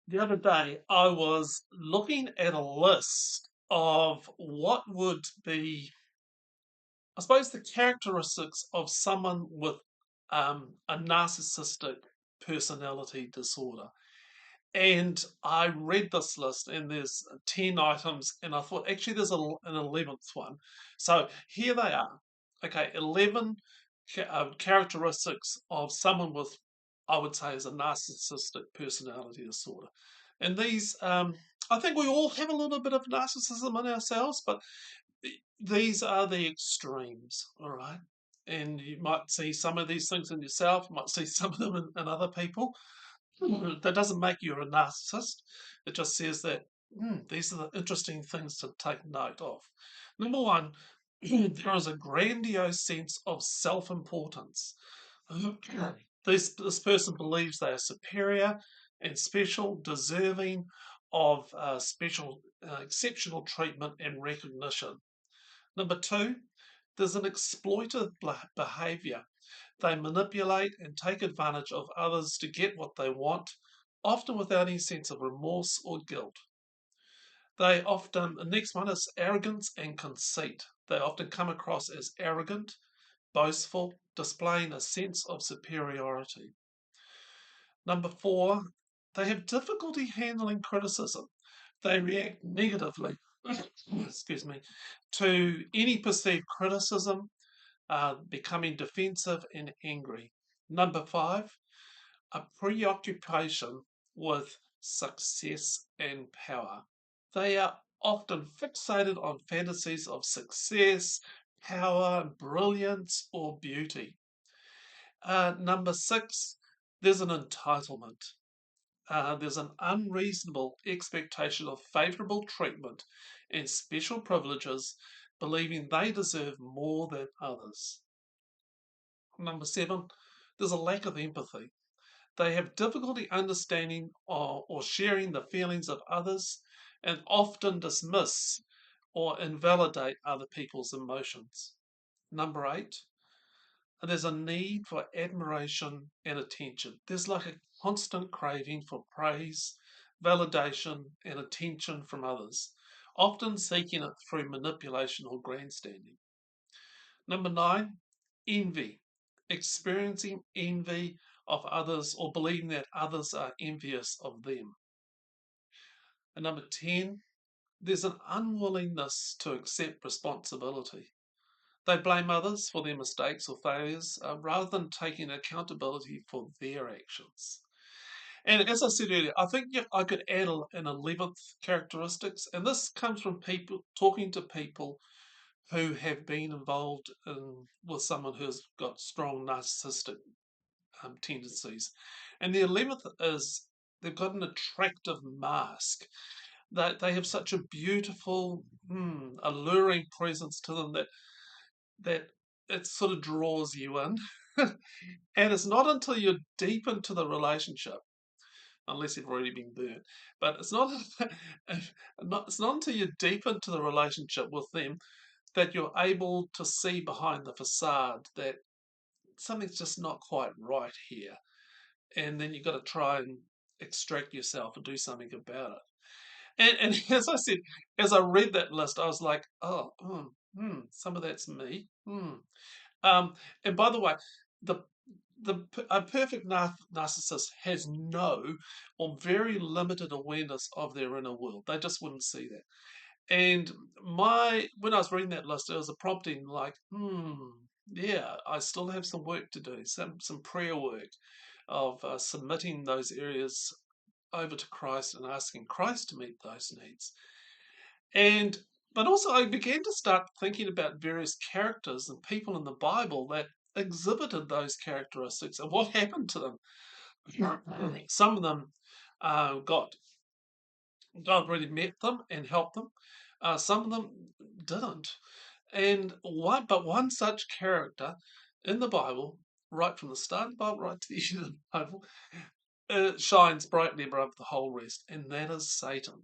The other day, I was looking at a list of what would be, I suppose, the characteristics of someone with a narcissistic personality disorder. And I read this list, and there's 10 items, and I thought actually there's an 11th one. So here they are. Okay, 11 characteristics of someone with, I would say, is a narcissistic personality disorder. And these, I think we all have a little bit of narcissism in ourselves, but these are the extremes, all right? And you might see some of these things in yourself, you might see some of them in other people. That doesn't make you a narcissist. It just says that these are the interesting things to take note of. Number one, there is a grandiose sense of self importance. This person believes they are superior and special, deserving of special, exceptional treatment and recognition. Number two, there's an exploitive behavior. They manipulate and take advantage of others to get what they want, often without any sense of remorse or guilt. The next one is arrogance and conceit. They often come across as arrogant, boastful, displaying a sense of superiority. Number four, they have difficulty handling criticism. They react negatively, excuse me, to any perceived criticism, becoming defensive and angry. Number five, a preoccupation with success and power. They are often fixated on fantasies of success, power, brilliance, or beauty. Number six, there's an entitlement. There's an unreasonable expectation of favourable treatment and special privileges, believing they deserve more than others. Number seven, there's a lack of empathy. They have difficulty understanding or sharing the feelings of others and often dismiss or invalidate other people's emotions. Number eight, there's a need for admiration and attention. There's like a constant craving for praise, validation, and attention from others, often seeking it through manipulation or grandstanding. Number nine, envy. Experiencing envy of others or believing that others are envious of them. And number 10, there's an unwillingness to accept responsibility. They blame others for their mistakes or failures rather than taking accountability for their actions. And as I said earlier, I think I could add an 11th characteristics, and this comes from people talking to people who have been involved with someone who's got strong narcissistic tendencies. And the 11th is they've got an attractive mask. They have such a beautiful, alluring presence to them that it sort of draws you in. And it's not until you're deep into the relationship, unless you've already been burnt, but it's not until you're deep into the relationship with them that you're able to see behind the facade that something's just not quite right here. And then you've got to try and extract yourself and do something about it. And as I said, as I read that list, I was like, oh, some of that's me. And by the way, the a perfect narcissist has no or very limited awareness of their inner world. They just wouldn't see that. And when I was reading that list, there was a prompting like, yeah, I still have some work to do, some prayer work of submitting those areas over to Christ and asking Christ to meet those needs. And but also I began to start thinking about various characters and people in the Bible that exhibited those characteristics and what happened to them. Some of them got God really met them and helped them. Some of them didn't. But one such character in the Bible, right from the start of the Bible right to the end of the Bible, shines brightly above the whole rest, and that is Satan.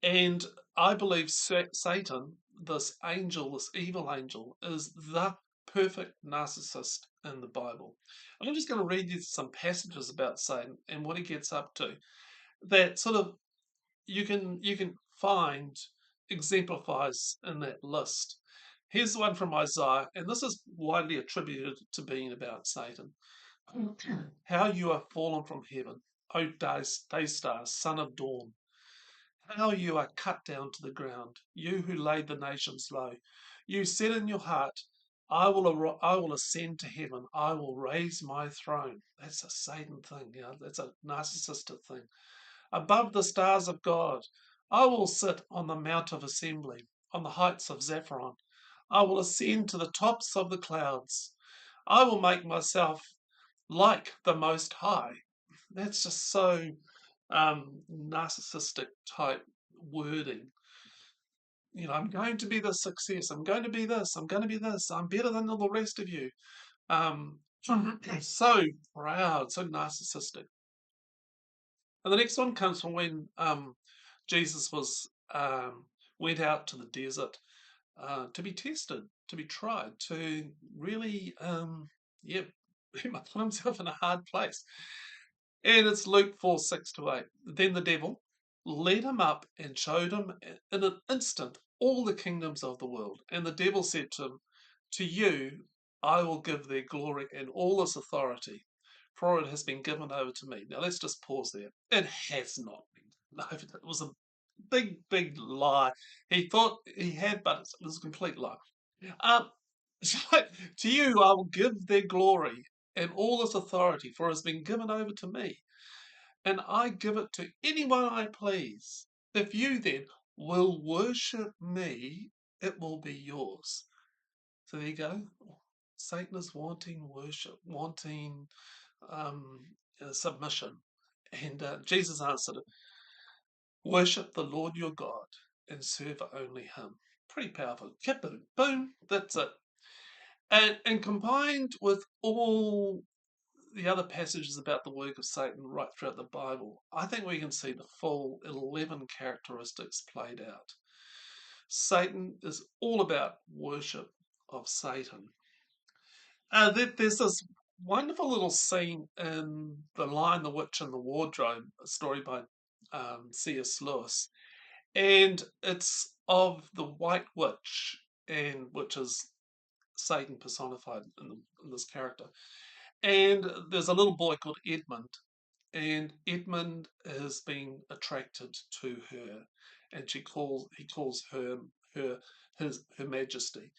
And I believe Satan, this angel, this evil angel, is the perfect narcissist in the Bible. I'm just going to read you some passages about Satan and what he gets up to. that sort of you can find exemplifies in that list. Here's one from Isaiah, and this is widely attributed to being about Satan. How you are fallen from heaven, O day star, son of dawn. How you are cut down to the ground, you who laid the nations low. You said in your heart, I will ascend to heaven. I will raise my throne. That's a Satan thing. That's a narcissistic thing. Above the stars of God, I will sit on the mount of assembly, on the heights of Zaphron. I will ascend to the tops of the clouds. I will make myself like the Most High. That's just so narcissistic type wording. I'm going to be the success. I'm going to be this. I'm going to be this. I'm better than all the rest of you. Um, so proud, so narcissistic. And the next one comes from when Jesus went out to the desert to be tested, to be tried, to really, he might put himself in a hard place. And it's Luke 4:6-8. Then the devil led him up and showed him in an instant all the kingdoms of the world. And the devil said to him, to you I will give their glory and all this authority, for it has been given over to me. Now let's just pause there. It has not been given over. It was a big, big lie. He thought he had, but it was a complete lie. Um, so, to you I will give their glory and all this authority, for it has been given over to me, and I give it to anyone I please. If you then will worship me, it will be yours. So there you go. Satan is wanting worship, wanting submission. And Jesus answered, worship the Lord your God and serve only him. Pretty powerful. Boom, boom, that's it. And combined with all the other passages about the work of Satan right throughout the Bible, I think we can see the full 11 characteristics played out. Satan is all about worship of Satan. There's this wonderful little scene in The Lion, the Witch, and the Wardrobe, a story by C.S. Lewis, and it's of the White Witch, and which is Satan personified in this character. And there's a little boy called Edmund, and Edmund has been attracted to her, and he calls her her Majesty,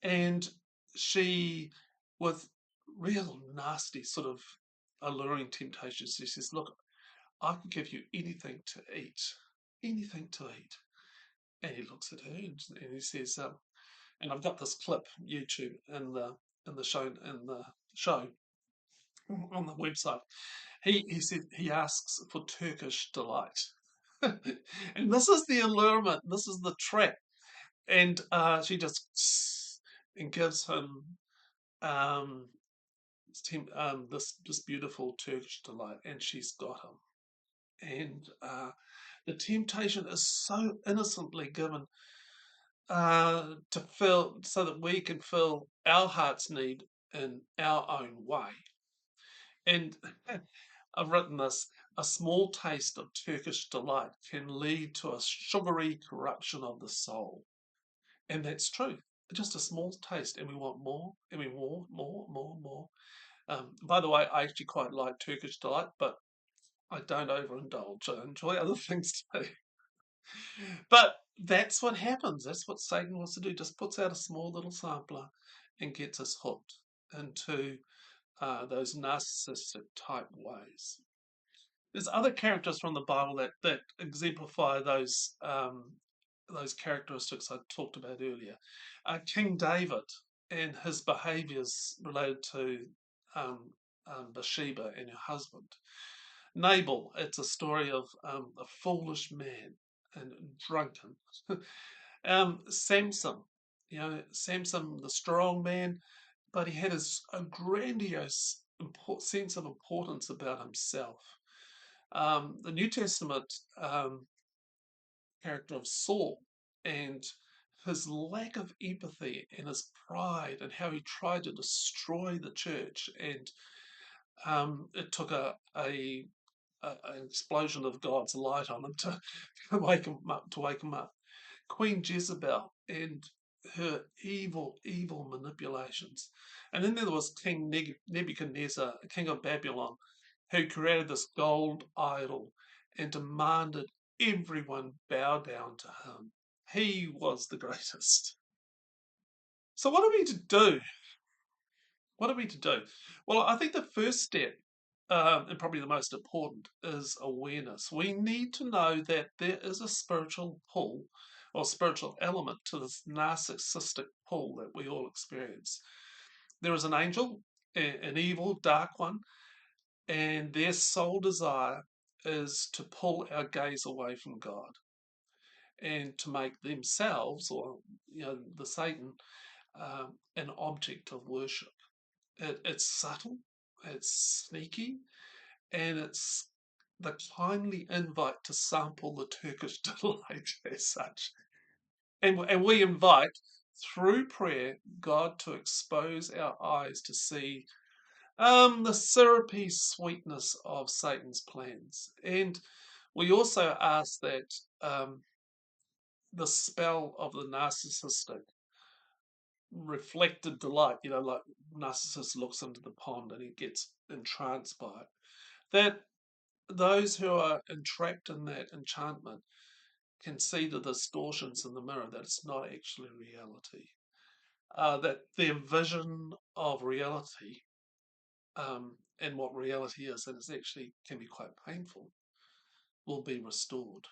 and she, with real nasty sort of alluring temptation, she says, "Look, I can give you anything to eat." And he looks at her and he says, and I've got this clip YouTube in the show on the website. He said he asks for Turkish delight, and this is the allurement. This is the trap, and she just and gives him um, this beautiful Turkish delight, and she's got him. And the temptation is so innocently given to fill, so that we can fill our heart's need in our own way. And I've written this: a small taste of Turkish delight can lead to a sugary corruption of the soul. And that's true. Just a small taste, and we want more, and we want more. By the way, I actually quite like Turkish delight, but I don't overindulge. I enjoy other things too. But that's what happens. That's what Satan wants to do. Just puts out a small little sampler and gets us hooked into those narcissistic type ways. There's other characters from the Bible that exemplify those characteristics I talked about earlier. King David and his behaviours related to Bathsheba and her husband. Nabal, it's a story of a foolish man and drunken. Samson, Samson, the strong man, but he had a grandiose sense of importance about himself. The New Testament character of Saul and his lack of empathy and his pride and how he tried to destroy the church, and it took a an explosion of God's light on him to wake him up. Queen Jezebel and her evil manipulations. And then there was King Nebuchadnezzar, king of Babylon, who created this gold idol and demanded everyone bow down to him. He was the greatest. So what are we to do? What are we to do? Well, I think the first step, and probably the most important, is awareness. We need to know that there is a spiritual pull or spiritual element to this narcissistic pull that we all experience. There is an angel, an evil, dark one, and their sole desire is to pull our gaze away from God and to make themselves, or the Satan, an object of worship. It's subtle, it's sneaky, and it's the kindly invite to sample the Turkish delight as such. And we invite, through prayer, God to expose our eyes to see the syrupy sweetness of Satan's plans. And we also ask that the spell of the narcissistic reflected delight, like Narcissus looks into the pond and he gets entranced by it, that those who are entrapped in that enchantment can see the distortions in the mirror, that it's not actually reality, that their vision of reality and what reality is, and it actually can be quite painful, will be restored.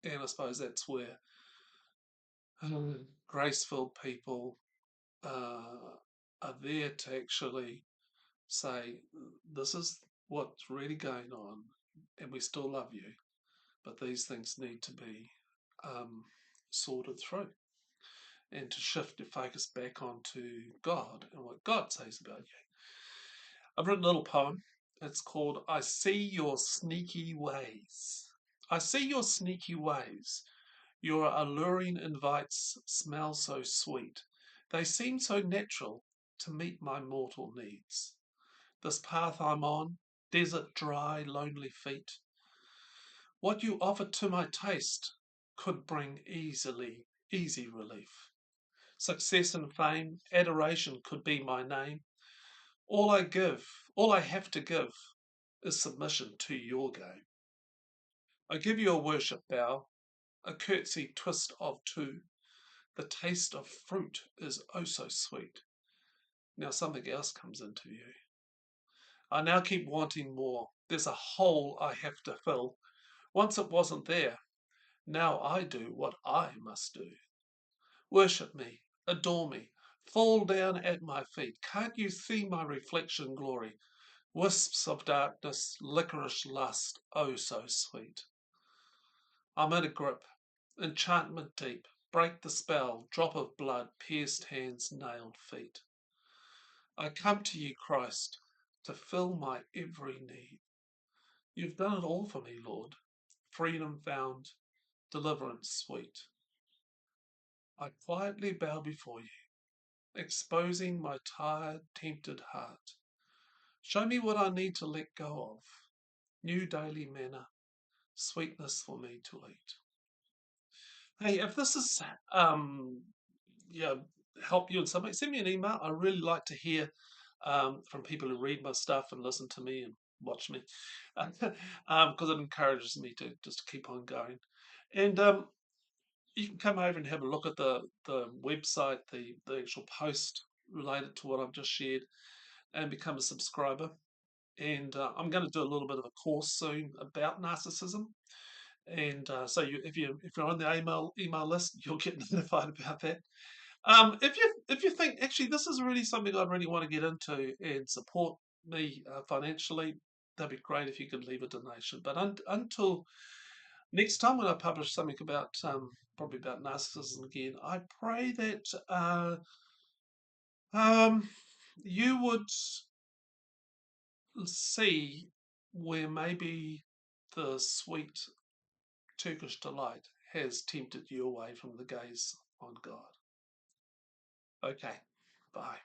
And I suppose that's where grace-filled people are there to actually say, this is what's really going on, and we still love you, but these things need to be sorted through, and to shift your focus back onto God and what God says about you. I've written a little poem. It's called I See Your Sneaky Ways. I see your sneaky ways. Your alluring invites smell so sweet. They seem so natural to meet my mortal needs. This path I'm on, desert dry, lonely feet. What you offer to my taste could bring easy relief. Success and fame, adoration could be my name. All I have to give is submission to your game. I give you a worship bow, a curtsy twist of two. The taste of fruit is oh so sweet. Now something else comes into view. I now keep wanting more. There's a hole I have to fill. Once it wasn't there. Now I do what I must do. Worship me, adore me, fall down at my feet. Can't you see my reflection glory? Wisps of darkness, licorice lust, oh so sweet. I'm in a grip, enchantment deep, break the spell, drop of blood, pierced hands, nailed feet. I come to you, Christ, to fill my every need. You've done it all for me, Lord, freedom found, deliverance sweet. I quietly bow before you, exposing my tired, tempted heart. Show me what I need to let go of. New daily manna, sweetness for me to eat. Hey, if this is yeah, help you in some way, send me an email. I really like to hear from people who read my stuff and listen to me and watch me, because it encourages me to just keep on going. And you can come over and have a look at the website, the actual post related to what I've just shared, and become a subscriber. And I'm going to do a little bit of a course soon about narcissism. And so if you're on the email list, you'll get notified about that. If you think actually this is really something I really want to get into and support me financially, that'd be great if you could leave a donation. But until next time when I publish something about probably about narcissism again, I pray that you would see where maybe the sweet Turkish delight has tempted you away from the gaze on God. Okay, bye.